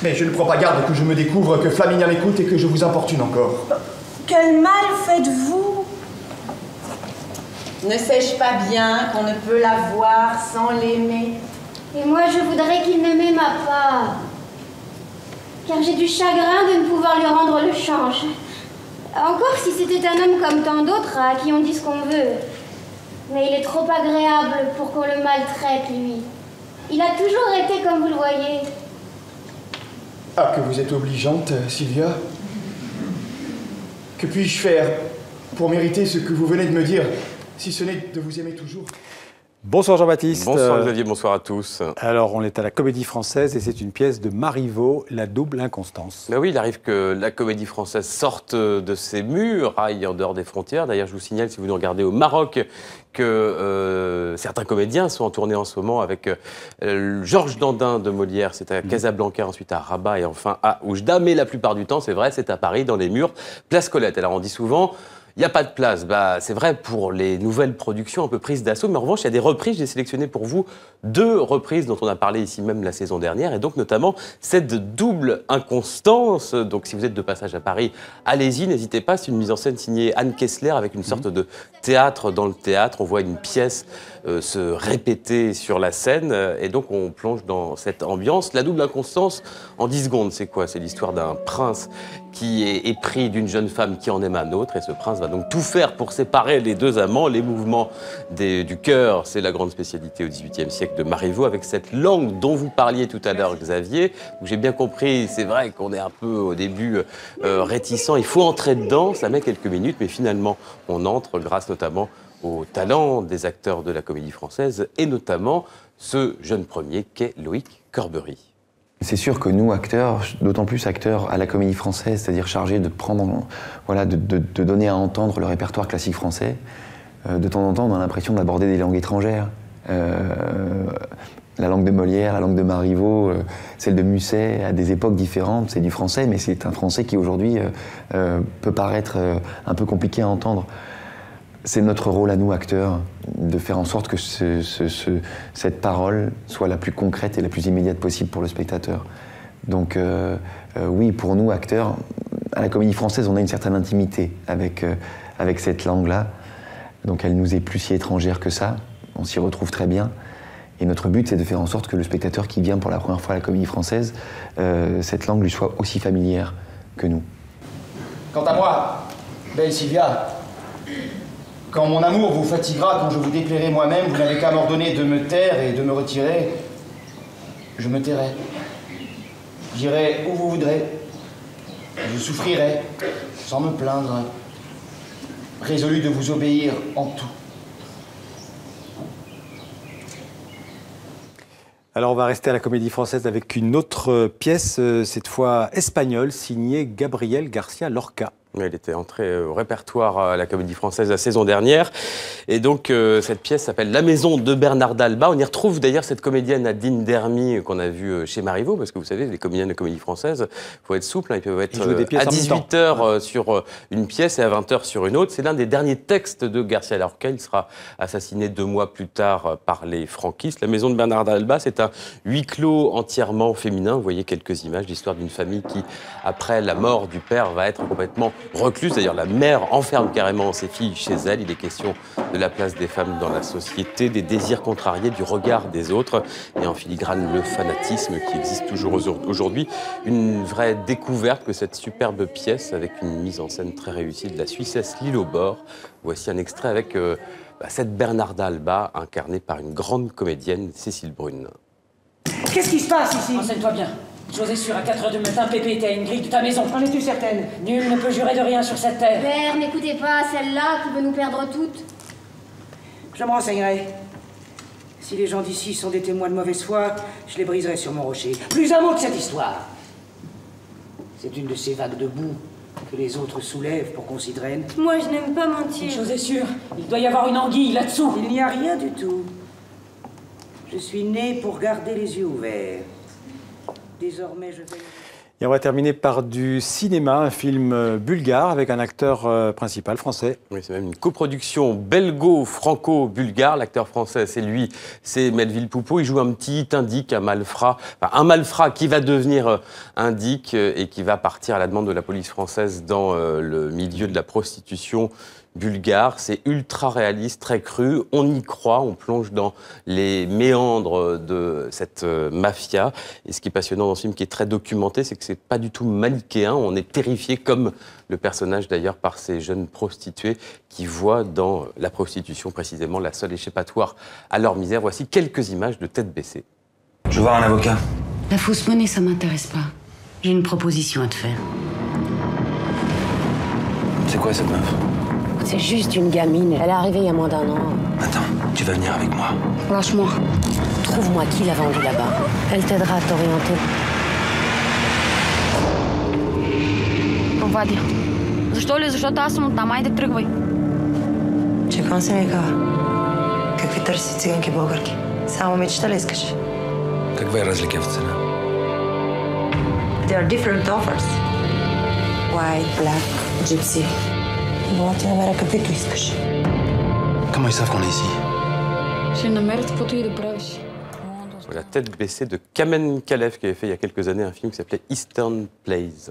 Mais je ne prends pas garde que je me découvre, que Flaminia m'écoute et que je vous importune encore. Quel mal faites-vous? Ne sais-je pas bien qu'on ne peut la voir sans l'aimer? Et moi, je voudrais qu'il ne m'aimât pas. Car j'ai du chagrin de ne pouvoir lui rendre le change. Encore si c'était un homme comme tant d'autres à qui on dit ce qu'on veut. Mais il est trop agréable pour qu'on le maltraite, lui. Il a toujours été comme vous le voyez. Ah, que vous êtes obligeante, Sylvia. Que puis-je faire pour mériter ce que vous venez de me dire, si ce n'est de vous aimer toujours? Bonsoir Jean-Baptiste. Bonsoir Xavier, bonsoir à tous. Alors, on est à la Comédie Française et c'est une pièce de Marivaux, La double inconstance. Ben oui, il arrive que la Comédie Française sorte de ses murailles en dehors des frontières. D'ailleurs, je vous signale, si vous nous regardez au Maroc, que certains comédiens sont en tournée en ce moment avec Georges Dandin de Molière. C'est à Casablanca, ensuite à Rabat et enfin à Oujda. Mais la plupart du temps, c'est vrai, c'est à Paris, dans les murs, Place Colette. Alors, on dit souvent... Il n'y a pas de place. Bah, c'est vrai pour les nouvelles productions un peu prises d'assaut, mais en revanche, il y a des reprises. J'ai sélectionné pour vous 2 reprises dont on a parlé ici même la saison dernière, et donc notamment cette double inconstance. Donc si vous êtes de passage à Paris, allez-y, n'hésitez pas. C'est une mise en scène signée Anne Kessler avec une sorte de théâtre dans le théâtre. On voit une pièce se répéter sur la scène, et donc on plonge dans cette ambiance. La double inconstance, en 10 secondes, c'est quoi? C'est l'histoire d'un prince qui est épris d'une jeune femme qui en aime un autre, et ce prince va donc tout faire pour séparer les deux amants. Les mouvements du cœur, c'est la grande spécialité au XVIIIe siècle de Marivaux, avec cette langue dont vous parliez tout à l'heure, Xavier. J'ai bien compris, c'est vrai qu'on est un peu au début réticent, il faut entrer dedans, ça met quelques minutes, mais finalement on entre grâce notamment au talent des acteurs de la Comédie Française, et notamment ce jeune premier qu'est Loïc Corbery. C'est sûr que nous, acteurs, d'autant plus acteurs à la Comédie Française, c'est-à-dire chargés de prendre, voilà, de donner à entendre le répertoire classique français, de temps en temps, on a l'impression d'aborder des langues étrangères. La langue de Molière, la langue de Marivaux, celle de Musset, à des époques différentes, c'est du français, mais c'est un français qui aujourd'hui peut paraître un peu compliqué à entendre. C'est notre rôle à nous, acteurs, de faire en sorte que cette parole soit la plus concrète et la plus immédiate possible pour le spectateur. Donc oui, pour nous, acteurs, à la Comédie Française, on a une certaine intimité avec cette langue-là. Donc elle nous est plus si étrangère que ça, on s'y retrouve très bien. Et notre but, c'est de faire en sorte que le spectateur qui vient pour la première fois à la Comédie Française, cette langue lui soit aussi familière que nous. Quant à moi, belle Sylvia, quand mon amour vous fatiguera, quand je vous déplairai moi-même, vous n'avez qu'à m'ordonner de me taire et de me retirer. Je me tairai. J'irai où vous voudrez. Je souffrirai, sans me plaindre, résolu de vous obéir en tout. Alors on va rester à la Comédie Française avec une autre pièce, cette fois espagnole, signée Gabriel García Lorca. Elle était entrée au répertoire à la Comédie Française la saison dernière. Et donc, cette pièce s'appelle La Maison de Bernard d'Alba. On y retrouve d'ailleurs cette comédienne Nadine Dermy qu'on a vue chez Marivaux, parce que vous savez, les comédiennes de Comédie Française, il faut être souple, hein, ils peuvent être à 18h sur une pièce et à 20h sur une autre. C'est l'un des derniers textes de García Lorca. Il sera assassiné 2 mois plus tard par les franquistes. La Maison de Bernard d'Alba, c'est un huis clos entièrement féminin. Vous voyez quelques images, l'histoire d'une famille qui, après la mort du père, va être complètement recluse. D'ailleurs, la mère enferme carrément ses filles chez elle. Il est question de la place des femmes dans la société, des désirs contrariés, du regard des autres, et en filigrane le fanatisme qui existe toujours aujourd'hui. Une vraie découverte que cette superbe pièce, avec une mise en scène très réussie de la Suissesse L'Île au bord. Voici un extrait avec cette Bernarda Alba, incarnée par une grande comédienne, Cécile Brune. Qu'est-ce qui se passe ici? Renseigne-toi bien. J'osais sûr, à 4h du matin, Pépé était à une grille de ta maison. En es-tu certaine? Nul ne peut jurer de rien sur cette terre. Père, n'écoutez pas celle-là qui veut nous perdre toutes. Je me renseignerai. Si les gens d'ici sont des témoins de mauvaise foi, je les briserai sur mon rocher. Plus un mot de cette histoire. C'est une de ces vagues de boue que les autres soulèvent pour qu'on s'y draine. Moi, je n'aime pas mentir. Une chose est sûre, il doit y avoir une anguille là-dessous. Il n'y a rien du tout. Je suis né pour garder les yeux ouverts. Désormais, je vais... Et on va terminer par du cinéma, un film bulgare avec un acteur principal français. Oui, c'est même une coproduction belgo-franco-bulgare. L'acteur français, c'est lui, c'est Melville Poupeau. Il joue un petit indique, un malfrat qui va devenir indique et qui va partir à la demande de la police française dans le milieu de la prostitution bulgare. C'est ultra réaliste, très cru. On y croit, on plonge dans les méandres de cette mafia. Et ce qui est passionnant dans ce film, qui est très documenté, c'est que c'est pas du tout manichéen. On est terrifié, comme le personnage d'ailleurs, par ces jeunes prostituées qui voient dans la prostitution précisément la seule échappatoire à leur misère. Voici quelques images de Tête baissée. Je veux voir un avocat. La fausse monnaie, ça m'intéresse pas. J'ai une proposition à te faire. C'est quoi cette meuf? C'est juste une gamine. Elle est arrivée il y a moins d'1 an. Attends, tu vas venir avec moi. Lâche-moi. Trouve-moi qui l'a vendue là-bas. Elle t'aidera à t'orienter. Вадя, защо ли? Защото аз съм оттам. Айде, тръгвай. Чекам се, Мика. Какви търси циганки българки? Само момичета ли искаш? Каква е разлика в цена? There are different offers. White, black, gypsy. Мога ти намеря каквито искаш. Comment ils savent qu'on est ici? Ще намерят каквото и да правиш. La Tête baissée de Kamen Kalev, qui avait fait il y a quelques années un film qui s'appelait Eastern Plays.